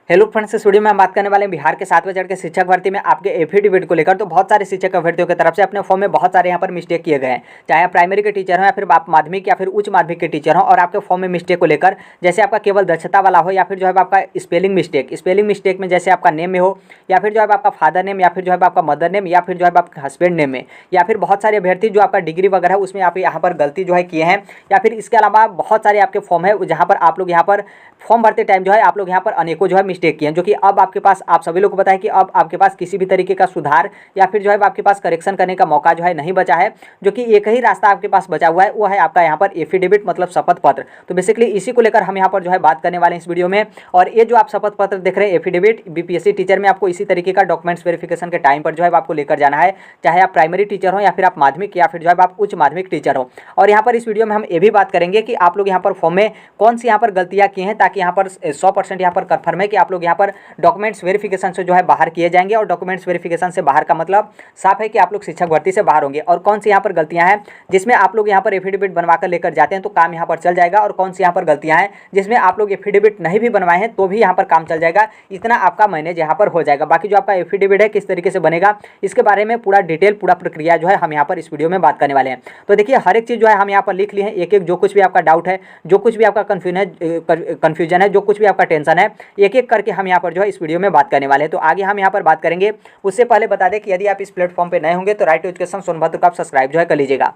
Hello friends, इस video में हम बात करने वाले हैं बिहार के 7वें चरण के शिक्षक भर्ती में आपके एफिडेविट को लेकर। तो बहुत सारे शिक्षक अभ्यर्थियों की तरफ से अपने फॉर्म में बहुत सारे यहाँ पर मिस्टेक किए गए हैं, चाहे आप प्राइमरी के टीचर हो या फिर आप माध्यमिक या फिर उच्च माध्यमिक के टीचर हो, और आपके फॉर्म में मिस्टेक को लेकर जैसे आपका केवल दक्षता वाला हो या फिर जो है आपका स्पेलिंग मिस्टेक में जैसे आपका नेम में हो, या फिर जो है आपका फादर नेम, या फिर जो है आपका मदर नेम, या फिर जो है आपका हस्बैंड नेम में, या फिर बहुत सारे अभ्यर्थी जो आपका डिग्री वगैरह उसमें आप यहाँ पर गलती जो है किए हैं, या फिर इसके अलावा बहुत सारे आपके फॉर्म है जहाँ पर आप लोग यहाँ पर फॉर्म भरते टाइम जो है आप लोग यहाँ पर अनेकों जो है मिस्टेक किए हैं, जो कि अब आपके पास, आप सभी लोग को पता है कि अब आपके पास किसी भी तरीके का सुधार या फिर जो है आपके पास करेक्शन करने का मौका जो है नहीं बचा है, जो कि एक ही रास्ता आपके पास बचा हुआ है, वो है आपका यहाँ पर एफिडेविट मतलब शपथ पत्र। तो बेसिकली इसी को लेकर हम यहाँ पर जो है बात करने वाले हैं इस वीडियो में। और ये जो आप शपथ पत्र देख रहे हैं एफिडेविट, बीपीएससी टीचर में आपको इसी तरीके का डॉक्यूमेंट्स वेरिफिकेशन के टाइम पर जो है आपको लेकर जाना है, चाहे आप प्राइमरी टीचर हो या फिर आप माध्यमिक या फिर जो है आप उच्च माध्यमिक टीचर हो। और यहाँ पर इस वीडियो में हम ये भी बात करेंगे कि आप लोग यहाँ पर फॉर्म में कौन सी यहाँ पर गलतियाँ की हैं, ताकि यहाँ पर 100% यहाँ पर कन्फर्म है कि आप लोग यहाँ पर डॉक्यूमेंट्स वेरिफिकेशन से जो है बाहर किए जाएंगे। और डॉक्यूमेंट्स वेरिफिकेशन से बाहर का मतलब साफ है कि आप लोग शिक्षक भर्ती से बाहर होंगे। और कौन सी यहाँ पर गलतियाँ हैं जिसमें आप लोग यहाँ पर एफिडेविट बनवाकर लेकर जाते हैं तो काम यहाँ पर चल जाएगा, और कौन सी यहाँ पर गलतियाँ हैं जिसमें आप लोग एफिडेविट नहीं भी बनवाए हैं तो भी यहाँ पर काम चल जाएगा, इतना आपका मैनेज यहाँ पर हो जाएगा। बाकी जो आपका एफिडेविट है किस तरीके से बनेगा इसके बारे में पूरा डिटेल, पूरा प्रक्रिया जो है हम यहाँ पर इस वीडियो में बात करने वाले हैं। तो देखिए, हर एक चीज़ जो है हम यहाँ पर लिख लिए हैं, एक एक जो कुछ भी आपका डाउट है, जो कुछ भी आपका कन्फ्यूजन है, जो कुछ भी आपका टेंशन है, एक एक करके हम यहाँ पर जो है इस वीडियो में बात करने वाले हैं। तो आगे हम यहाँ पर बात करेंगे, उससे पहले बता दें कि यदि आप इस प्लेटफॉर्म पे नए होंगे तो राइट टू एजुकेशन सोनभद्र को आप सब्सक्राइब जो है कर लीजिएगा।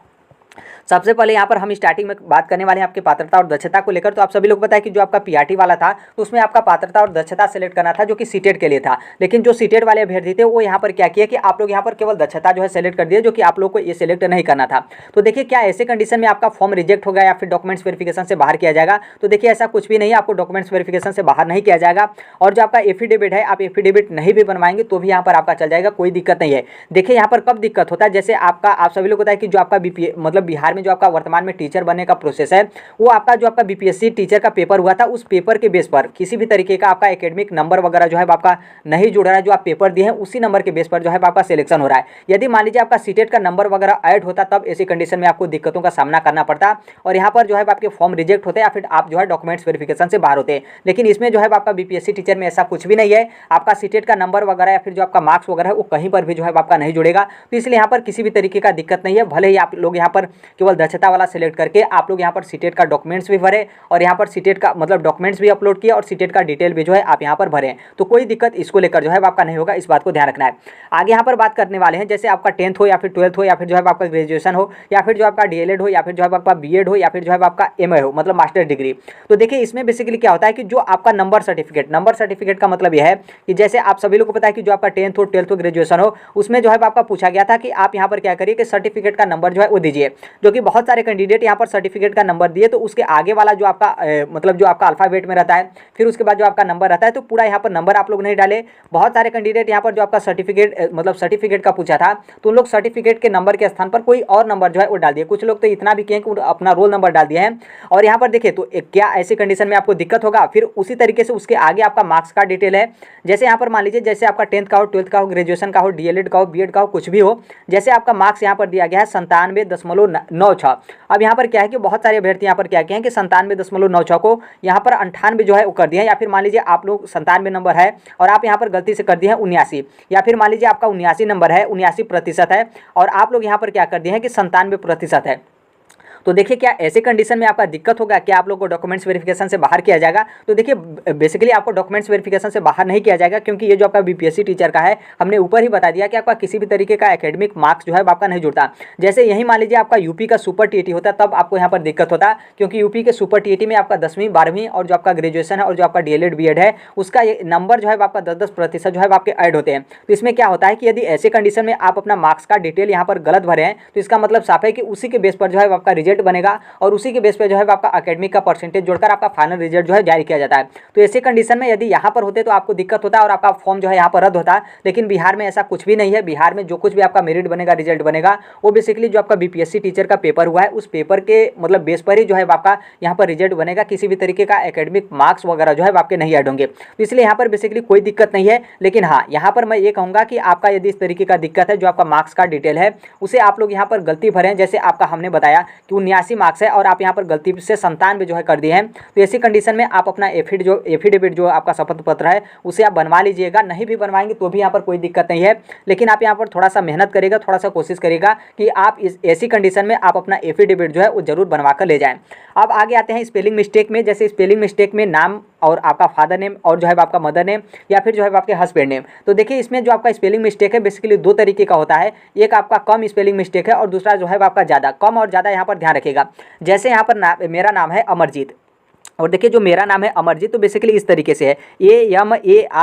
सबसे पहले यहाँ पर हम स्टार्टिंग में बात करने वाले हैं आपकी पात्रता और दक्षता को लेकर। तो आप सभी लोग पता है कि जो आपका पीआरटी वाला था तो उसमें आपका पात्रता और दक्षता सेलेक्ट करना था, जो कि सीटेट के लिए था। लेकिन जो सीटेट वाले अभ्यर्थी थे वो यहाँ पर क्या किया कि आप लोग यहाँ पर केवल दक्षता जो है सेलेक्ट कर दिए, जो कि आप लोग को ये सेलेक्ट नहीं करना था। तो देखिए, क्या ऐसे कंडीशन में आपका फॉर्म रिजेक्ट होगा या फिर डॉक्यूमेंट्स वेरिफिकेशन से बाहर किया जाएगा? तो देखिए, ऐसा कुछ भी नहीं है, आपको डॉक्यूमेंट्स वेरिफिकेशन से बाहर नहीं किया जाएगा। और जो आपका एफिडेविट है, आप एफिडेविट नहीं भी बनवाएंगे तो भी यहाँ पर आपका चल जाएगा, कोई दिक्कत नहीं है। देखिए, यहाँ पर कब दिक्कत होता है, जैसे आपका, आप सभी लोग पता है कि जो आपका बीपीए मतलब बिहार में जो आपका वर्तमान में टीचर बनने का प्रोसेस है, वो आपका जो आपका बीपीएससी टीचर का पेपर हुआ था, उस पेपर के बेस पर किसी भी तरीके का आपका एकेडमिक नंबर वगैरह जो है आपका नहीं जुड़ रहा है। जो आप पेपर दिए हैं उसी नंबर के बेस पर जो है आपका सिलेक्शन हो रहा है। यदि मान लीजिए आपका सीटेट का नंबर वगैरह ऐड होता, तब ऐसी कंडीशन में आपको दिक्कतों का सामना करना पड़ता और यहाँ पर जो है आपके फॉर्म रिजेक्ट होते या फिर आप जो है डॉक्यूमेंट्स वेरिफिकेशन से बाहर होते। लेकिन इसमें जो है आपका बीपीएससी टीचर में ऐसा कुछ भी नहीं है, आपका सीटेट का नंबर वगैरह या फिर जो आपका मार्क्स वगैरह है वो कहीं पर भी जो है आपका नहीं जुड़ेगा। तो इसलिए यहाँ पर किसी भी तरीके का दिक्कत नहीं है। भले ही आप लोग यहाँ पर केवल दक्षता वाला सिलेक्ट करके आप लोग यहाँ पर सीटेट का डॉक्यूमेंट्स भी भरे और यहाँ पर सीटेट का मतलब डॉक्यूमेंट्स भी अपलोड किए और सीटेट का डिटेल भी जो है आप यहाँ पर भरें, तो कोई दिक्कत इसको लेकर जो है आपका नहीं होगा। इस बात को ध्यान रखना है। आगे यहाँ पर बात करने वाले हैं, जैसे आपका 10th हो या फिर 12th हो या फिर जो है आपका ग्रेजुएशन हो या फिर जो आपका डीएलएड हो या फिर जो है आपका बीएड हो या फिर जो है आपका एमए हो मतलब मास्टर डिग्री। तो देखिए, इसमें बेसिकली क्या होता है कि जो आपका नंबर सर्टिफिकेट का मतलब यह है कि जैसे आप सभी लोग को पता है कि जो आपका 10th हो 12th हो ग्रेजुएशन हो, उसमें जो है आपका पूछा गया था कि आप यहाँ पर क्या करिए कि सर्टिफिकेट का नंबर जो है वो दीजिए, जो कि बहुत सारे कैंडिडेट यहाँ पर सर्टिफिकेट का नंबर दिए तो उसके आगे वाला जो आपका मतलब जो आपका अल्फाबेट में रहता है, फिर उसके बाद जो आपका नंबर रहता है, तो पूरा यहाँ पर नंबर आप लोग नहीं डाले। बहुत सारे कैंडिडेट यहाँ पर जो आपका सर्टिफिकेट का पूछा था तो उन लोग सर्टिफिकेट के नंबर के स्थान पर कोई और नंबर जो है वो डाल दिए। कुछ लोग तो इतना भी किए कि अपना रोल नंबर डाल दिए हैं। और यहाँ पर देखिए, तो क्या ऐसी कंडीशन में आपको दिक्कत होगा? फिर उसी तरीके से उसके आगे आपका मार्क्स का डिटेल है। जैसे यहाँ पर मान लीजिए, जैसे आपका 10th का हो, 12th का हो, ग्रेजुएशन का हो, डीएलएड का हो, बीएड का हो, कुछ भी हो, जैसे आपका मार्क्स यहाँ पर दिया गया है 97.96। अब यहाँ पर क्या है कि बहुत सारे अभ्यर्थी यहाँ पर क्या किए हैं कि 97.96 को यहाँ पर 98 जो है वो कर दिया है। या फिर मान लीजिए आप लोग 97 नंबर है और आप यहाँ पर गलती से कर दिए हैं 79, या फिर मान लीजिए आपका 79 नंबर है, 79% है और आप लोग यहाँ पर क्या कर दिए हैं कि 97% है। तो देखिए, क्या ऐसे कंडीशन में आपका दिक्कत होगा? क्या आप लोग को डॉक्यूमेंट्स वेरिफिकेशन से बाहर किया जाएगा? तो देखिए, बेसिकली आपको डॉक्यूमेंट्स वेरिफिकेशन से बाहर नहीं किया जाएगा, क्योंकि ये जो आपका बीपीएससी टीचर का है, हमने ऊपर ही बता दिया कि आपका किसी भी तरीके का एकेडमिक मार्क्स जो है आपका नहीं जुड़ता। जैसे यही मान लीजिए आपका यूपी का सुपर टीईटी होता, तब आपको यहाँ पर दिक्कत होता, क्योंकि यूपी के सुपर टीईटी में आपका 10वीं 12वीं और जो आपका ग्रेजुएशन है और जो आपका डीएलएड बीएड है उसका ये नंबर जो है आपका 10% जो है आपके ऐड होते हैं। तो इसमें क्या होता है कि यदि ऐसे कंडीशन में आप अपना मार्क्स का डिटेल यहाँ पर गलत भरे हैं तो इसका मतलब साफ है कि उसी के बेस पर जो है आपका रिजल्ट बनेगा और उसी के बेस पे जो है आपका एकेडमिक का परसेंटेज जोड़कर आपका फाइनल रिजल्ट जो है जारी किया जाता है। तो ऐसे कंडीशन में यदि यहाँ पर होते तो आपको दिक्कत होता और आपका फॉर्म जो है यहाँ पर रद्द होता। लेकिन बिहार में ऐसा कुछ भी नहीं है। बिहार में जो कुछ भी आपका मेरिट बनेगा, रिजल्ट बनेगा, वो बेसिकली जो आपका बीपीएससी टीचर का पेपर हुआ है उस पेपर के मतलब बेस पर ही जो है आपका यहाँ पर रिजल्ट बनेगा। किसी भी तरीके का एकेडमिक मार्क्स वगैरह जो है आपके नहीं ऐड होंगे। तो इसलिए यहाँ पर बेसिकली कोई दिक्कत नहीं है। लेकिन हाँ, यहाँ पर मैं ये कहूँगा कि आपका यदि इस तरीके का दिक्कत है, जो आपका मार्क्स का डिटेल है उसे आप लोग यहाँ पर गलती भरें। जैसे आपका हमने बताया कि 79 मार्क्स है और आप यहाँ पर गलती से 97 जो है कर दिए हैं, तो ऐसी कंडीशन में आप अपना एफिडेविट जो आपका शपथ पत्र है उसे आप बनवा लीजिएगा। नहीं भी बनवाएंगे तो भी यहाँ पर कोई दिक्कत नहीं है, लेकिन आप यहाँ पर थोड़ा सा मेहनत करेगा, थोड़ा सा कोशिश करेगा कि आप इस ऐसी कंडीशन में आप अपना एफिडेविट जो है वो जरूर बनवा कर ले जाएं। अब आगे आते हैं स्पेलिंग मिस्टेक में। जैसे स्पेलिंग मिस्टेक में नाम और आपका फादर नेम और जो है आपका मदर नेम या फिर जो है आपके हस्बैंड नेम, तो देखिए इसमें जो आपका स्पेलिंग मिस्टेक है बेसिकली दो तरीके का होता है। एक आपका कम स्पेलिंग मिस्टेक है और दूसरा जो है आपका ज़्यादा। कम और ज़्यादा यहाँ पर ध्यान रखिएगा। जैसे यहाँ पर मेरा नाम है अमरजीत, और देखिए जो मेरा नाम है अमरजीत, तो बेसिकली इस तरीके से है AMARJEET,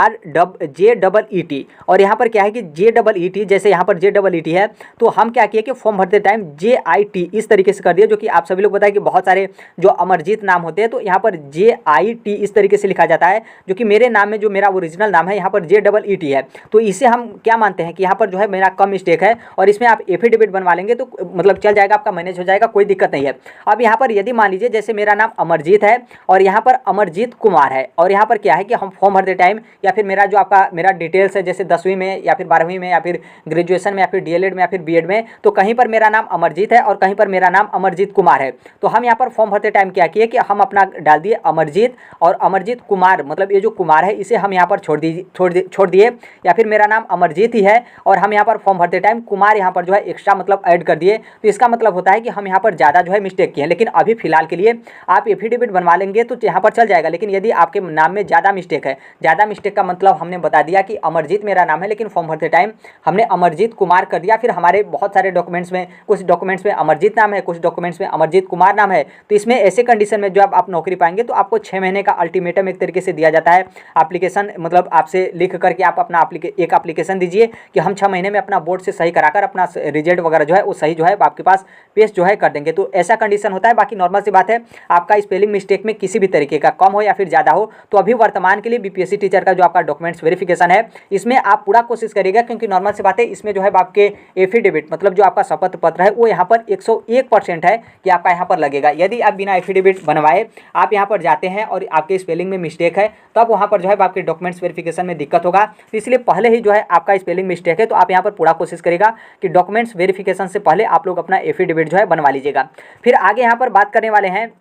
और यहाँ पर क्या है कि JEET, जैसे यहाँ पर JEET है, तो हम क्या किए कि फॉर्म भरते टाइम JIT इस तरीके से कर दिया, जो कि आप सभी लोग बताए कि बहुत सारे जो अमरजीत नाम होते हैं तो यहाँ पर JIT इस तरीके से लिखा जाता है, जो कि मेरे नाम में जो मेरा ओरिजिनल नाम है यहाँ पर JEET है। तो इसे हम क्या मानते हैं कि यहाँ पर जो है मेरा कम मिस्टेक है, और इसमें आप एफिडेविट बनवा लेंगे तो मतलब चल जाएगा, आपका मैनेज हो जाएगा, कोई दिक्कत नहीं है। अब यहाँ पर यदि मान लीजिए जैसे मेरा नाम अमरजीत है और यहाँ पर अमरजीत कुमार है, और यहाँ पर क्या है कि हम फॉर्म भरते टाइम या फिर मेरा डिटेल्स है जैसे 10वीं में या फिर 12वीं में या फिर ग्रेजुएशन में या फिर DLED में या फिर BEd में, तो कहीं पर मेरा नाम अमरजीत है और कहीं पर मेरा नाम अमरजीत कुमार है। तो हम यहाँ पर फॉर्म भरते टाइम क्या किए कि हम अपना डाल दिए अमरजीत और अमरजीत कुमार, मतलब ये जो कुमार है इसे हम यहाँ पर छोड़ दिए, या फिर मेरा नाम अमरजीत ही है और हम यहाँ पर फॉर्म भरते टाइम कुमार यहाँ पर जो है एक्स्ट्रा मतलब ऐड कर दिए। तो इसका मतलब होता है कि हम यहाँ पर ज़्यादा जो है मिस्टेक किए हैं। लेकिन अभी फिलहाल के लिए आप एफिडेविट बनवा लेंगे तो यहाँ पर चल जाएगा। लेकिन यदि आपके नाम में ज़्यादा मिस्टेक है, ज़्यादा मिस्टेक का मतलब हमने बता दिया कि अमरजीत मेरा नाम है लेकिन फॉर्म भरते टाइम हमने अमरजीत कुमार कर दिया, फिर हमारे बहुत सारे डॉक्यूमेंट्स में कुछ डॉक्यूमेंट्स में अमरजीत नाम है, कुछ डॉक्यूमेंट्स में अमरजीत कुमार नाम है, तो इसमें ऐसे कंडीशन में जब आप नौकरी पाएंगे तो आपको 6 महीने का अल्टीमेटम एक तरीके से दिया जाता है। एप्लीकेशन मतलब आपसे लिख करके आप अपना एक एप्लीकेशन दीजिए कि हम 6 महीने में अपना बोर्ड से सही कराकर अपना रिजल्ट वगैरह जो है वो सही जो है आपके पास पेश जो है कर देंगे। तो ऐसा कंडीशन होता है। बाकी नॉर्मल सी बात है, आपका स्पेलिंग मिस्टेक में किसी भी तरीके का कम हो या फिर ज़्यादा हो, तो अभी वर्तमान के लिए BPSC टीचर का जो आपका डॉक्यूमेंट्स वेरिफिकेशन है इसमें आप पूरा कोशिश करिएगा, क्योंकि नॉर्मल सी बात है इसमें जो है आपके एफिडेविट मतलब जो आपका शपथ पत्र है वो यहाँ पर 101% है कि आपका यहाँ पर लगेगा। यदि आप बिना एफिडेविट बनवाए आप यहाँ पर जाते हैं और आपके स्पेलिंग में मिस्टेक है, तब वहाँ पर जो है आपके डॉक्यूमेंट्स वेरिफिकेशन में दिक्कत होगा। तो इसलिए पहले ही जो है आपका स्पेलिंग मिस्टेक है तो आप यहाँ पर पूरा कोशिश करेगा कि डॉक्यूमेंट्स वेरिफिकेशन से पहले आप लोग अपना एफिडेविट जो है बनवा लीजिएगा। फिर आगे यहाँ पर बात करने वाले हैं,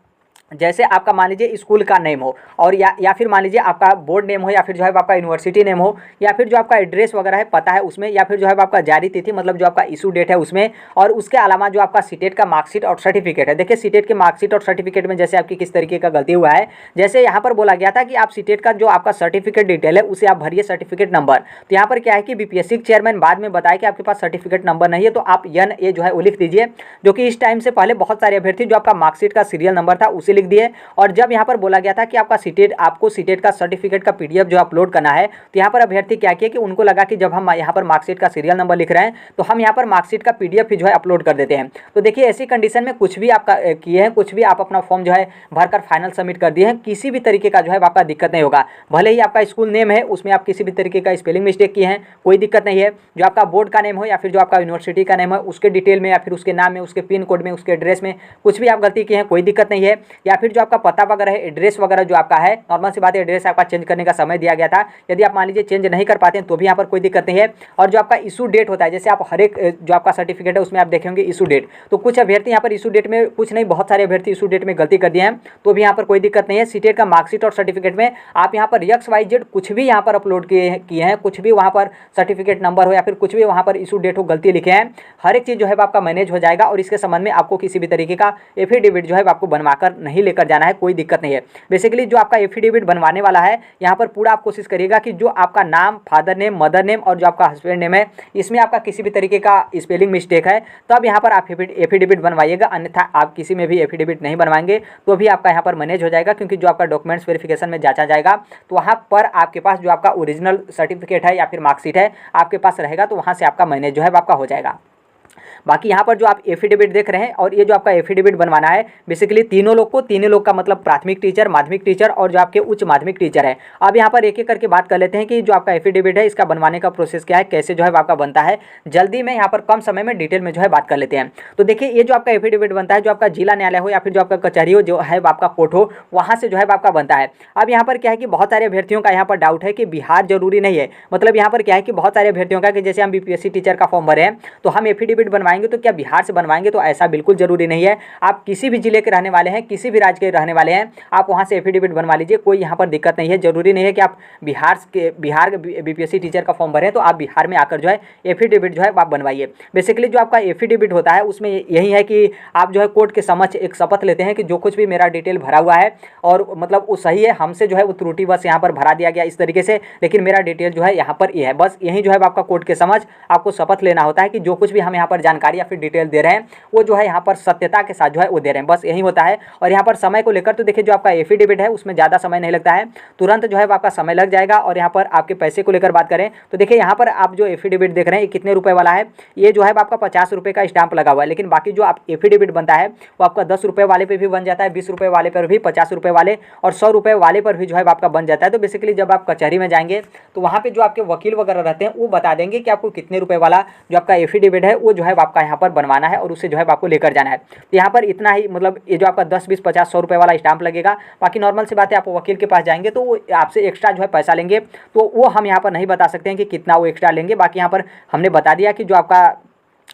जैसे आपका मान लीजिए स्कूल का नेम हो और या फिर मान लीजिए आपका बोर्ड नेम हो या फिर जो है आपका यूनिवर्सिटी नेम हो या फिर जो आपका एड्रेस वगैरह है पता है उसमें, या फिर जो है आपका जारी तिथि मतलब जो आपका इशू डेट है उसमें, और उसके अलावा जो आपका सीटेट का मार्कशीट और सर्टिफिकेट है। देखिए सीटेट के मार्कशीट और सर्टिफिकेट में जैसे आपकी किस तरीके का गलती हुआ है, जैसे यहाँ पर बोला गया था कि आप सीटेट का जो आपका सर्टिफिकेट डिटेल है उसे आप भरिए सर्टिफिकेट नंबर। तो यहाँ पर क्या है कि BPSC चेयरमैन बाद में बताया कि आपके पास सर्टिफिकेट नंबर नहीं है, तो आप NA जो है वो लिख दीजिए, जो कि इस टाइम से पहले बहुत सारे अभ्यर्थी जो आपका मार्कशीट का सीरियल नंबर था उसे लिख दिए। और जब यहाँ पर बोला गया था कि आपको सीटेट का सर्टिफिकेट का PDF जो अपलोड करना है, तो यहाँ पर अभ्यर्थी क्या किए कि उनको लगा कि जब हम यहाँ पर मार्कशीट का सीरियल नंबर लिख रहे हैं तो हम यहाँ पर मार्कशीट का PDF ही जो है अपलोड कर देते हैं। तो देखिए ऐसी कंडीशन में कुछ भी आपका किए हैं, कुछ भी आप अपना फॉर्म जो है भरकर फाइनल सबमिट कर दिए हैं, किसी भी तरीके का जो है आपका दिक्कत नहीं होगा। भले ही आपका स्कूल नेम है उसमें आप किसी भी तरीके का स्पेलिंग मिस्टेक किए हैं, कोई दिक्कत नहीं है। जो आपका बोर्ड का नेम हो या फिर जो आपका यूनिवर्सिटी का नेम है उसके डिटेल में या फिर उसके नाम में, उसके पिन कोड में, उसके एड्रेस में कुछ भी आप गलती किए हैं, कोई दिक्कत नहीं है। या फिर जो आपका पता वगैरह है, एड्रेस वगैरह जो आपका है, नॉर्मल सी बात है एड्रेस आपका चेंज करने का समय दिया गया था, यदि आप मान लीजिए चेंज नहीं कर पाते हैं तो भी यहाँ पर कोई दिक्कत नहीं है। और जो आपका इशू डेट होता है, जैसे आप हर एक जो आपका सर्टिफिकेट है उसमें आप देखेंगे इशू डेट, तो कुछ अभ्यर्थी यहाँ पर इशू डेट में, कुछ नहीं बहुत सारे अभ्यर्थी इशू डेट में गलती कर दिए हैं, तो भी यहाँ पर कोई दिक्कत नहीं है। सीटेट का मार्कशीट और सर्टिफिकेट में आप यहाँ पर XYZ कुछ भी यहाँ पर अपलोड किए हैं, कुछ भी वहाँ पर सर्टिफिकेट नंबर हो या फिर कुछ भी वहाँ पर इशू डेट हो गलती लिखे हैं, हर एक चीज़ जो है आपका मैनेज हो जाएगा। और इसके संबंध में आपको किसी भी तरीके का एफिडेविट जो है आपको बनवाकर नहीं लेकर जाना है, कोई दिक्कत नहीं है। बेसिकली जो आपका एफिडेविट बनवाने वाला है यहाँ पर पूरा आप कोशिश करिएगा कि जो आपका नाम, फादर नेम, मदर नेम और जो आपका हस्बैंड नेम है इसमें आपका किसी भी तरीके का स्पेलिंग मिस्टेक है तब यहाँ पर आप एफिडेविट बनवाइएगा, अन्यथा आप किसी में भी एफिडेविट नहीं बनवाएंगे तो भी आपका यहाँ पर मैनेज हो जाएगा। क्योंकि जो आपका डॉक्यूमेंट्स वेरिफिकेशन में जांचा जाएगा तो वहाँ पर आपके पास जो आपका ओरिजिनल सर्टिफिकेट है या फिर मार्कशीट है आपके पास रहेगा, तो वहाँ से आपका मैनेज जो है आपका हो जाएगा। बाकी यहाँ पर जो आप एफिडेविट देख रहे हैं और ये जो आपका एफिडेविट बनवाना है बेसिकली तीनों लोग का मतलब प्राथमिक टीचर, माध्यमिक टीचर और जो आपके उच्च माध्यमिक टीचर है। अब यहाँ पर एक एक करके बात कर लेते हैं कि जो आपका एफिडेविट है इसका बनवाने का प्रोसेस क्या है, कैसे जो है आपका बनता है। जल्दी में यहाँ पर कम समय में डिटेल में जो है बात कर लेते हैं। तो देखिए ये जो आपका एफिडेविट बनता है, जो आपका जिला न्यायालय हो या फिर जो आपका कचहरी हो, जो है आपका कोर्ट हो, वहाँ से जो है आपका बनता है। अब यहाँ पर क्या है कि बहुत सारे अभ्यर्थियों का यहाँ पर डाउट है कि बिहार जरूरी नहीं है। मतलब यहाँ पर क्या है कि बहुत सारे अभ्यर्थियों का कि जैसे हम BPSC टीचर का फॉर्म भरे हैं तो हम एफिडेविट बनवाएंगे बनवाएंगे तो क्या बिहार से बनवाएंगे, तो ऐसा बिल्कुल जरूरी नहीं है। आप किसी भी जिले के रहने वाले हैं, किसी भी राज्य के रहने वाले हैं, आप वहाँ से एफिडेविट बनवा लीजिए, कोई यहाँ पर दिक्कत नहीं है। जरूरी नहीं है कि आप बिहार के बीपीएससी टीचर का फॉर्म भरें तो आप बिहार में आकर जो है एफिडेविट जो है आप बनवाइए। बेसिकली जो आपका एफिडेविट होता है उसमें यही है कि आप जो है कोर्ट के समक्ष एक शपथ लेते हैं कि जो कुछ भी मेरा डिटेल भरा हुआ है और मतलब वो सही है, हमसे जो है वो त्रुटि बस यहाँ पर भरा दिया गया इस तरीके से, लेकिन मेरा डिटेल जो है यहाँ पर ये है, बस यही जो है आपका कोर्ट के समक्ष आपको शपथ लेना होता है कि जो कुछ भी हम यहाँ पर जानकारी या फिर डिटेल दे रहे हैं वो जो है यहाँ पर सत्यता के साथ जो है वो दे रहे हैं, बस यही होता है। और यहाँ पर समय को लेकर तो देखिए जो आपका एफिडेविट है उसमें ज़्यादा समय नहीं लगता है, तुरंत जो है आपका समय लग जाएगा। और यहाँ पर आपके पैसे को लेकर बात करें तो देखिए यहाँ पर आप जो एफिडेविट देख रहे हैं ये कितने रुपए वाला है, ये जो है आपका 50 रुपये का स्टाम्प लगा हुआ है, लेकिन बाकी जो आप एफिडेविट बनता है वो आपका 10 रुपये वाले पे भी बन जाता है, 20 रुपये वाले पर भी, 50 रुपये वाले और 100 रुपये वाले पर भी जो है आपका बन जाता है। तो बेसिकली जब आप कचहरी में जाएंगे तो वहाँ पे जो आपके वकील वगैरह रहते हैं वो बता देंगे कि आपको कितने रुपए वाला जो आपका एफिडेविट है वो जो है आपका यहाँ पर बनवाना है और उसे जो है आपको लेकर जाना है। तो यहाँ पर इतना ही, मतलब ये जो आपका 10, 20, 50, 100 रुपये वाला स्टाम्प लगेगा। बाकी नॉर्मल सी बात है, आप वकील के पास जाएंगे तो वो आपसे एक्स्ट्रा जो है पैसा लेंगे, तो वो हम यहाँ पर नहीं बता सकते हैं कि कितना वो एक्स्ट्रा लेंगे। बाकी यहाँ पर हमने बता दिया कि जो आपका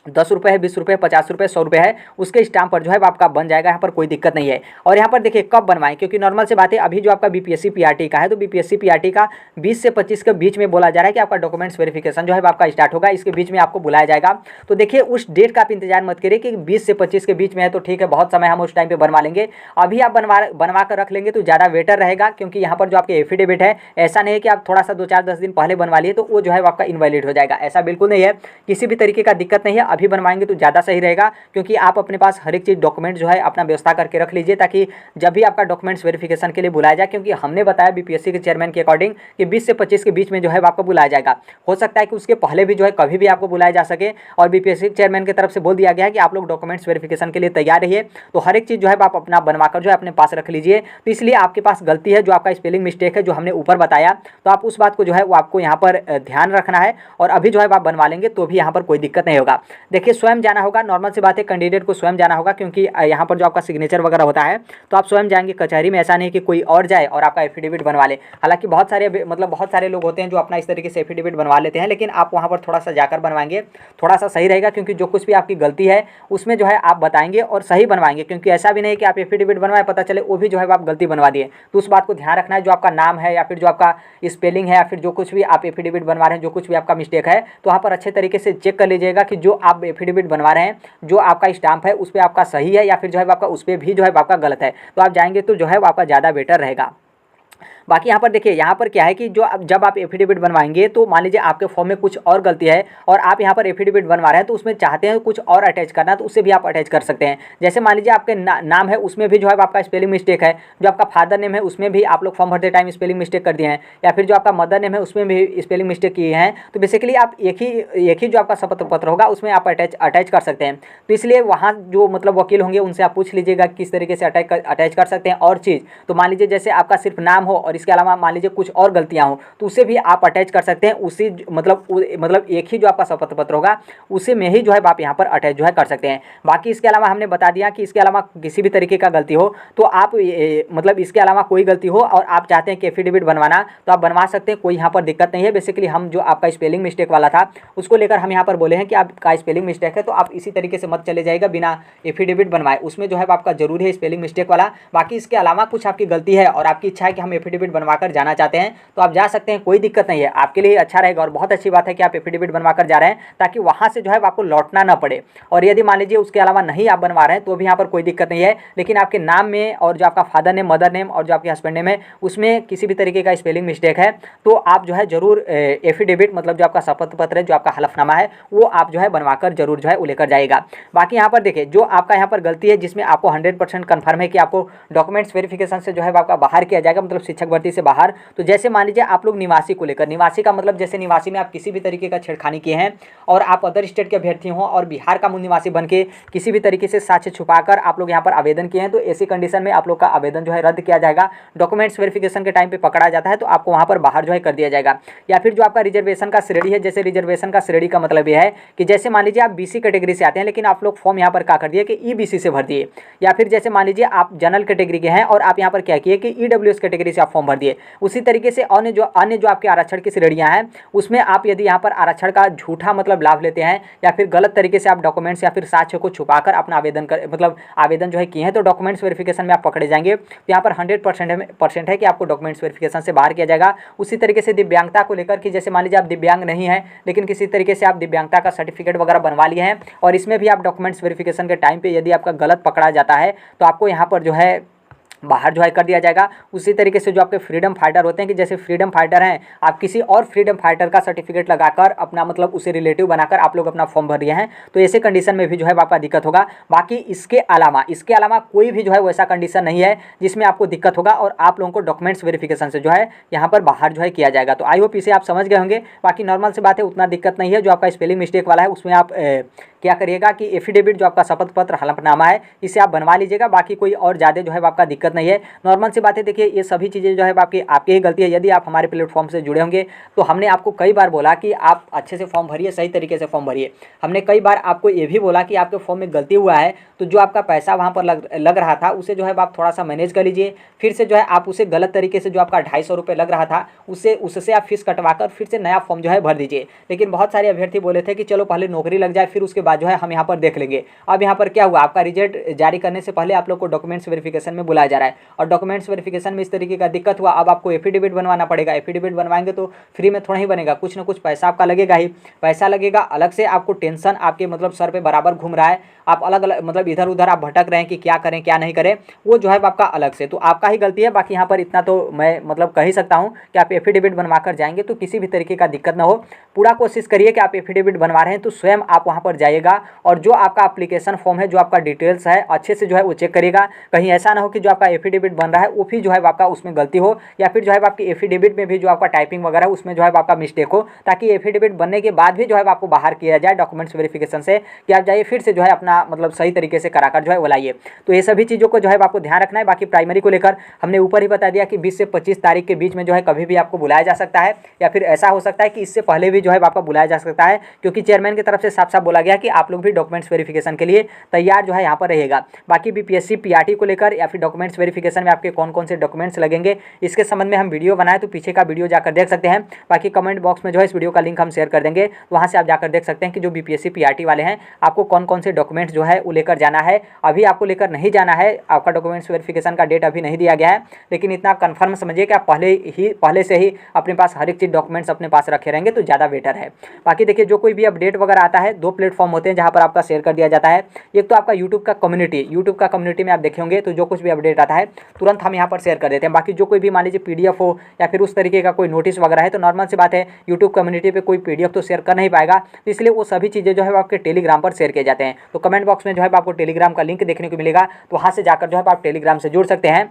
10 रुपये है, 20 रुपये, 50 रुपये, 100 रुपये है, उसके स्टाम्प पर जो है आपका बन जाएगा, यहाँ पर कोई दिक्कत नहीं है। और यहाँ पर देखिए कब बनवाएं, क्योंकि नॉर्मल से बात है अभी जो आपका बीपीएससी पीआरटी का है तो बीपीएससी पीआरटी का 20 से 25 के बीच में बोला जा रहा है कि आपका डॉक्यूमेंट्स वेरिफिकेशन जो है आपका स्टार्ट होगा, इसके बीच में आपको बुलाया जाएगा। तो देखिए उस डेट का आप इंतजार मत करिए कि 20 से 25 के बीच में है तो ठीक है, बहुत समय हम उस टाइम पर बनवा लेंगे। अभी आप बनवा कर रख लेंगे तो ज़्यादा बेटर रहेगा, क्योंकि यहाँ पर जो आपके एफिडेविट है ऐसा नहीं है कि आप थोड़ा सा 2-4-10 दिन पहले बनवा लिए तो वो जो है आपका इनवैलिड हो जाएगा, ऐसा बिल्कुल नहीं है। किसी भी तरीके का दिक्कत नहीं है, अभी बनवाएंगे तो ज़्यादा सही रहेगा, क्योंकि आप अपने पास हर एक चीज़ डॉक्यूमेंट जो है अपना व्यवस्था करके रख लीजिए, ताकि जब भी आपका डॉक्यूमेंट्स वेरिफिकेशन के लिए बुलाया जाए, क्योंकि हमने बताया बीपीएससी के चेयरमैन के अकॉर्डिंग कि 20 से 25 के बीच में जो है आपको बुलाया जाएगा। हो सकता है कि उसके पहले भी जो है कभी भी आपको बुलाया जा सके, और बीपीएससी चेयरमैन की तरफ से बोल दिया गया है कि आप लोग डॉक्यूमेंट्स वेरिफिकेशन के लिए तैयार रहिए। तो हर एक चीज़ जो है आप अपना बनवाकर जो है अपने पास रख लीजिए। तो इसलिए आपके पास गलती है, जो आपका स्पेलिंग मिस्टेक है जो हमने ऊपर बताया, तो आप उस बात को जो है वो आपको यहाँ पर ध्यान रखना है, और अभी जो है आप बनवा लेंगे तो भी यहाँ पर कोई दिक्कत नहीं होगा। देखिए स्वयं जाना होगा, नॉर्मल सी बात है कैंडिडेट को स्वयं जाना होगा, क्योंकि यहाँ पर जो आपका सिग्नेचर वगैरह होता है तो आप स्वयं जाएंगे कचहरी में, ऐसा नहीं कि कोई और जाए और आपका एफिडेविट बनवा ले। हालांकि बहुत सारे लोग होते हैं जो अपना इस तरीके से एफिडेविट बनवा लेते हैं, लेकिन आप वहाँ पर थोड़ा सा जाकर बनवाएंगे थोड़ा सा सही रहेगा, क्योंकि जो कुछ भी आपकी गलती है उसमें जो है आप बताएंगे और सही बनवाएंगे। क्योंकि ऐसा भी नहीं कि आप एफिडेविट बनवाए पता चले वो भी जो है आप गलती बनवा दिए, तो उस बात को ध्यान रखना है। जो आपका नाम है या फिर जो आपका स्पेलिंग है या फिर जो कुछ भी आप एफिडेविट बनवा रहे हैं, जो कुछ भी आपका मिस्टेक है, तो वहाँ पर अच्छे तरीके से चेक कर लीजिएगा कि जो आप एफिडेविट बनवा रहे हैं, जो आपका स्टाम्प है उस पर आपका सही है या फिर जो है आपका उस पर भी जो है आपका गलत है। तो आप जाएंगे तो जो है वो आपका ज़्यादा बेटर रहेगा। बाकी यहाँ पर देखिए, यहाँ पर क्या है कि जब आप एफिडेविट बनवाएंगे तो मान लीजिए आपके फॉर्म में कुछ और गलती है और आप यहाँ पर एफिडेविट बनवा रहे हैं तो उसमें चाहते हैं कुछ और अटैच करना, तो उससे भी आप अटैच कर सकते हैं। जैसे मान लीजिए आपके नाम है उसमें भी जो है आपका स्पेलिंग मिस्टेक है, जो आपका फादर नेम है उसमें भी आप लोग फॉर्म भरते टाइम स्पेलिंग मिस्टेक कर दिए हैं, या फिर जो आपका मदर नेम है उसमें भी स्पेलिंग मिस्टेक किए हैं, तो बेसिकली आप एक ही जो आपका शपथ पत्र होगा उसमें आप अटैच कर सकते हैं। तो इसलिए वहाँ जो मतलब वकील होंगे उनसे आप पूछ लीजिएगा किस तरीके से अटैच कर सकते हैं। और चीज़ तो मान लीजिए जैसे आपका सिर्फ नाम हो और इसके अलावा मान लीजिए कुछ और गलतियां हो तो उसे भी आप अटैच कर सकते हैं। उसी मतलब एक ही जो आपका शपथ पत्र होगा उसी में ही जो है आप यहाँ पर अटैच जो है कर सकते हैं। बाकी इसके अलावा हमने बता दिया कि इसके अलावा किसी भी तरीके का गलती हो तो आप मतलब इसके अलावा कोई गलती हो और आप चाहते हैं कि एफिडेविट बनवाना तो आप बनवा सकते हैं, कोई यहाँ पर दिक्कत नहीं है। बेसिकली हम जो आपका स्पेलिंग मिस्टेक वाला था उसको लेकर हम यहाँ पर बोले हैं कि आपका स्पेलिंग मिस्टेक है तो आप इसी तरीके से मत चले जाएगा बिना एफिडेविट बनवाए, उसमें जो है आपका जरूरी है स्पेलिंग मिस्टेक वाला। बाकी इसके अलावा कुछ आपकी गलती है और आपकी इच्छा है कि हम एफिडेविट बनवाकर जाना चाहते हैं तो आप जा सकते हैं, कोई दिक्कत नहीं है, आपके लिए अच्छा रहेगा। और बहुत अच्छी बात है कि आप एफिडेविट बनवाकर जा रहे हैं ताकि वहाँ से जो है आपको लौटना ना पड़े। और यदि मान लीजिए उसके अलावा नहीं आप बनवा रहे हैं तो भी यहाँ पर कोई दिक्कत नहीं है, लेकिन आपके नाम में और जो आपका फादर नेम, मदर नेम और जो आपके हस्बैंड नेम है उसमें किसी भी तरीके का स्पेलिंग मिस्टेक है तो आप जो है जरूर एफिडेविट मतलब जो आपका शपथ पत्र है, जो आपका हलफनामा है वो आप जो है बनवाकर जरूर जो है वो लेकर जाएगा। बाकी यहाँ पर देखिए जो आपका यहाँ पर गलती है जिसमें आपको 100% कन्फर्म है कि आपको डॉक्यूमेंट्स वेरिफिकेशन से जो है आपका बाहर किया जाएगा, मतलब शिक्षक भर्ती से बाहर। तो जैसे मान लीजिए आप लोग निवासी को लेकर, निवासी का मतलब जैसे निवासी में आप किसी भी तरीके का छेड़खानी किए हैं और आप अदर स्टेट के अभ्यर्थी हों और बिहार का मूल निवासी बन के किसी भी तरीके से साक्ष्य छुपाकर आप लोग यहाँ पर आवेदन किए हैं तो ऐसी कंडीशन में आप लोग का आवेदन जो है रद्द किया जाएगा। डॉक्यूमेंट्स वेरिफिकेशन के टाइम पे पकड़ा जाता है तो आपको वहाँ पर बाहर जो है कर दिया जाएगा। या फिर जो आपका रिजर्वेशन का श्रेणी है, जैसे रिजर्वेशन का श्रेणी का मतलब यह है कि जैसे मान लीजिए आप बीसी कैटेगरी से आते हैं लेकिन आप लोग फॉर्म यहाँ पर क्या कर दिए कि ईबीसी से भर दिए, या फिर जैसे मान लीजिए आप जनरल कैटेगरी के हैं और आप यहाँ पर क्या किए कि ईडब्ल्यूएस कैटेगरी से आप फॉर्म भर दिए। उसी तरीके से अन्य जो आपके आरक्षण की श्रेणियाँ हैं उसमें आप यदि यहाँ पर आरक्षण का झूठा मतलब लाभ लेते हैं या फिर गलत तरीके से आप डॉक्यूमेंट्स या फिर साक्ष्य को छुपाकर अपना आवेदन जो है किए हैं तो डॉक्यूमेंट्स वेरिफिकेशन में आप पकड़े जाएंगे। तो यहाँ पर 100% है कि आपको डॉक्यूमेंट्स वेरिफिकेशन से बाहर किया जाएगा। उसी तरीके से दिव्यांगता को लेकर कि जैसे मान लीजिए आप दिव्यांग नहीं हैं लेकिन किसी तरीके से आप दिव्यांगता का सर्टिफिकेट वगैरह बनवा लिए हैं और इसमें भी आप डॉक्यूमेंट्स वेरिफिकेशन के टाइम पे यदि आपका गलत पकड़ा जाता है तो आपको यहाँ पर जो है बाहर जो है कर दिया जाएगा। उसी तरीके से जो आपके फ्रीडम फाइटर होते हैं कि जैसे फ्रीडम फाइटर हैं, आप किसी और फ्रीडम फाइटर का सर्टिफिकेट लगाकर अपना मतलब उसे रिलेटिव बनाकर आप लोग अपना फॉर्म भर दिए हैं तो ऐसे कंडीशन में भी जो है आपका दिक्कत होगा। बाकी इसके अलावा कोई भी जो है वैसा कंडीशन नहीं है जिसमें आपको दिक्कत होगा और आप लोगों को डॉक्यूमेंट्स वेरिफिकेशन से जो है यहाँ पर बाहर जो है किया जाएगा। तो आई होप इसे आप समझ गए होंगे। बाकी नॉर्मल से बात है, उतना दिक्कत नहीं है। जो आपका स्पेलिंग मिस्टेक वाला है उसमें आप क्या करिएगा कि एफिडेविट जो आपका शपथ पत्र हलफनामा है इसे आप बनवा लीजिएगा। बाकी कोई और ज़्यादा जो है आपका दिक्कत नहीं है। नॉर्मल सी बात है, देखिए ये सभी चीज़ें जो है आपकी ही गलती है। यदि आप हमारे प्लेटफॉर्म से जुड़े होंगे तो हमने आपको कई बार बोला कि आप अच्छे से फॉर्म भरिए, सही तरीके से फॉर्म भरिए। हमने कई बार आपको ये भी बोला कि आपके फॉर्म में गलती हुआ है तो जो आपका पैसा वहाँ पर लग रहा था उसे जो है आप थोड़ा सा मैनेज कर लीजिए। फिर से जो है आप उसे गलत तरीके से जो आपका 250 रुपये लग रहा था उससे आप फीस कटवाकर फिर से नया फॉर्म जो है भर दीजिए। लेकिन बहुत सारे अभ्यर्थी बोले थे कि चलो पहले नौकरी लग जाए फिर उसके बाद जो है हम यहाँ पर देख लेंगे। अब यहाँ पर क्या हुआ, आपका रिजल्ट जारी करने से पहले आप लोग को डॉक्यूमेंट्स वेरिफिकेशन में बुलाया जा रहा है और डॉक्यूमेंट्स वेरिफिकेशन में इस तरीके का दिक्कत हुआ। अब आपको एफिडेविट बनवाना पड़ेगा। एफिडेविट बनवाएंगे तो फ्री में थोड़ा ही बनेगा, कुछ ना कुछ पैसा आपका लगेगा ही। पैसा लगेगा अलग से, आपको टेंशन आपके मतलब सर पे बराबर घूम रहा है, आप अलग अलग मतलब इधर उधर आप भटक रहे हैं कि क्या करें क्या नहीं करें, वो जो है आपका अलग से। तो आपका ही गलती है। बाकी यहाँ पर इतना तो मैं मतलब कह ही सकता हूँ कि आप एफिडेविट बनवा कर जाएंगे तो किसी भी तरीके का दिक्कत ना हो। पूरा कोशिश करिए कि आप एफिडेविट बनवा रहे हैं तो स्वयं आप वहाँ पर जाइएगा और जो आपका एप्लीकेशन फॉर्म है, जो आपका डिटेल्स है अच्छे से जो है वो चेक करिएगा। कहीं ऐसा ना हो कि जो आपका एफिडेविट बन रहा है वो भी जो है आपका उसमें गलती हो या फिर जो है आपकी एफिडेविट में भी जो आपका टाइपिंग वगैरह उसमें जो है आपका मिस्टेक हो, ताकि एफिडेविट बनने के बाद भी जो है आपको बाहर किया जाए डॉक्यूमेंट्स वेरिफिकेशन से कि आप जाइए फिर से जो है अपना मतलब सही तरीके से कराकर जो है वो लाइए। तो ये सभी चीज़ों को जो है आपको ध्यान रखना है। बाकी प्राइमरी को लेकर हमने ऊपर ही बता दिया कि 20 से 25 तारीख के बीच में जो है कभी भी आपको बुलाया जा सकता है या फिर ऐसा हो सकता है कि इससे पहले भी जो है आपका बुलाया जा सकता है, क्योंकि चेयरमैन की तरफ से साफ साफ बोला गया कि आप लोग भी डॉक्यूमेंट्स वेरिफिकेशन के लिए तैयार जो है यहाँ पर रहेगा। बाकी बीपीएससी पीआरटी को लेकर या फिर डॉक्यूमेंट्स वेरिफिकेशन में आपके कौन कौन से डॉक्यूमेंट्स लगेंगे इसके संबंध में हम वीडियो बनाए तो पीछे का वीडियो जाकर देख सकते हैं। बाकी कमेंट बॉक्स में जो है इस वीडियो का लिंक हम शेयर कर देंगे, वहाँ से आप जाकर देख सकते हैं कि जो बीपीएससी पीआरटी वाले हैं आपको कौन कौन से डॉक्यूमेंट्स जो है वो लेकर जाना है। अभी आपको लेकर नहीं जाना है, आपका डॉक्यूमेंट्स वेरिफिकेशन का डेट अभी नहीं दिया गया है, लेकिन इतना कंफर्म समझिए कि आप पहले से ही अपने पास हर एक चीज़ डॉक्यूमेंट्स अपने पास रखे रहेंगे तो ज़्यादा बेटर है। बाकी देखिए जो कोई भी अपडेट वगैरह आता है 2 प्लेटफॉर्म होते हैं जहाँ पर आपका शेयर कर दिया जाता है। एक तो आपका यूट्यूब का कम्युनिटी में आप देखे होंगे तो जो कुछ भी अपडेट आता है तुरंत हम यहाँ पर शेयर कर देते हैं। बाकी जो कोई भी मान लीजिए पीडीएफ हो या फिर उस तरीके का कोई नोटिस वगैरह है तो नॉर्मल सी बात है यूट्यूब कम्युनिटी पे कोई पीडीएफ तो शेयर कर नहीं पाएगा, तो इसलिए वो सभी चीज़ें जो है आपके टेलीग्राम पर शेयर किए जाते हैं। तो कमेंट बॉक्स में जो है आपको टेलीग्राम का लिंक देखने को मिलेगा, तो वहाँ से जाकर जो है आप टेलीग्राम से जुड़ सकते हैं।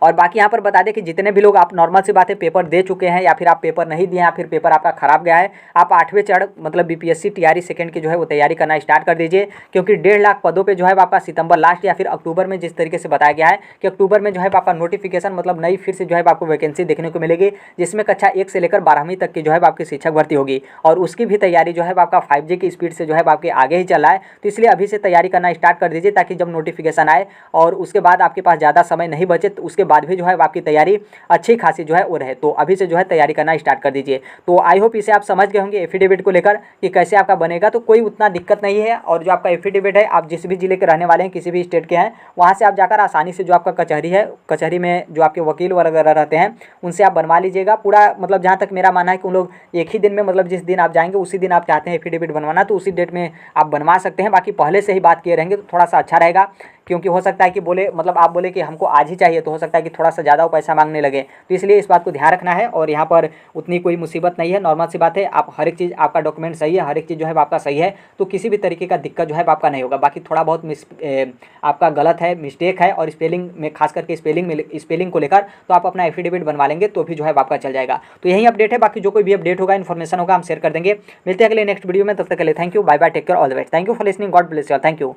और बाकी यहाँ पर बता दें कि जितने भी लोग आप नॉर्मल सी बात है पेपर दे चुके हैं या फिर आप पेपर नहीं दिए या फिर पेपर आपका खराब गया है, आप 8वें चरण मतलब बीपीएससी टीआरई सेकंड की जो है वो तैयारी करना स्टार्ट कर दीजिए, क्योंकि 1.5 लाख पदों पे जो है आपका सितंबर लास्ट या फिर अक्टूबर में जिस तरीके से बताया गया है कि अक्टूबर में जो है आपका नोटिफिकेशन मतलब नई फिर से जो है आपको वैकेंसी देखने को मिलेगी, जिसमें कक्षा 1 से लेकर 12वीं तक की जो है आपकी शिक्षक भर्ती होगी और उसकी भी तैयारी जो है आपका 5G की स्पीड से जो है आपके आगे ही चल रहा है। तो इसलिए अभी से तैयारी करना स्टार्ट कर दीजिए ताकि जब नोटिफिकेशन आए और उसके बाद आपके पास ज़्यादा समय नहीं बचे तो उसके बाद भी जो है आपकी तैयारी अच्छी खासी जो है वो रहे। तो अभी से जो है तैयारी करना स्टार्ट कर दीजिए। तो आई होप इसे आप समझ गए होंगे एफिडेविट को लेकर कि कैसे आपका बनेगा, तो कोई उतना दिक्कत नहीं है। और जो आपका एफिडेविट है आप जिस भी जिले के रहने वाले हैं, किसी भी स्टेट के हैं, वहाँ से आप जाकर आसानी से जो आपका कचहरी है, कचहरी में जो आपके वकील वगैरह रहते हैं उनसे आप बनवा लीजिएगा। पूरा मतलब जहाँ तक मेरा मानना है कि उन लोग एक ही दिन में मतलब जिस दिन आप जाएंगे उसी दिन आप चाहते हैं एफिडेविट बनवाना तो उसी डेट में आप बनवा सकते हैं। बाकी पहले से ही बात किए रहेंगे तो थोड़ा सा अच्छा रहेगा, क्योंकि हो सकता है कि बोले मतलब आप बोले कि हमको आज ही चाहिए तो हो सकता है कि थोड़ा सा ज़्यादा वो पैसा मांगने लगे। तो इसलिए इस बात को ध्यान रखना है और यहाँ पर उतनी कोई मुसीबत नहीं है, नॉर्मल सी बात है। आप हर एक चीज़ आपका डॉक्यूमेंट सही है, हर एक चीज़ जो है आपका सही है, तो किसी भी तरीके का दिक्कत जो है आपका नहीं होगा। बाकी थोड़ा बहुत आपका गलत है, मिस्टेक है और स्पेलिंग में खास करके स्पेलिंग को लेकर तो आप अपना एफिडेविट बनवा लेंगे तो भी जो है आपका चल जाएगा। तो यही अपडेट है। बाकी जो कोई भी अपडेट होगा, इन्फॉर्मेशन होगा, हम शेयर कर देंगे। मिलते हैं अगले नेक्स्ट वीडियो में, तब तक के लिए thank you, bye bye, take care, all the best. Thank you for listening, God bless you, thank you.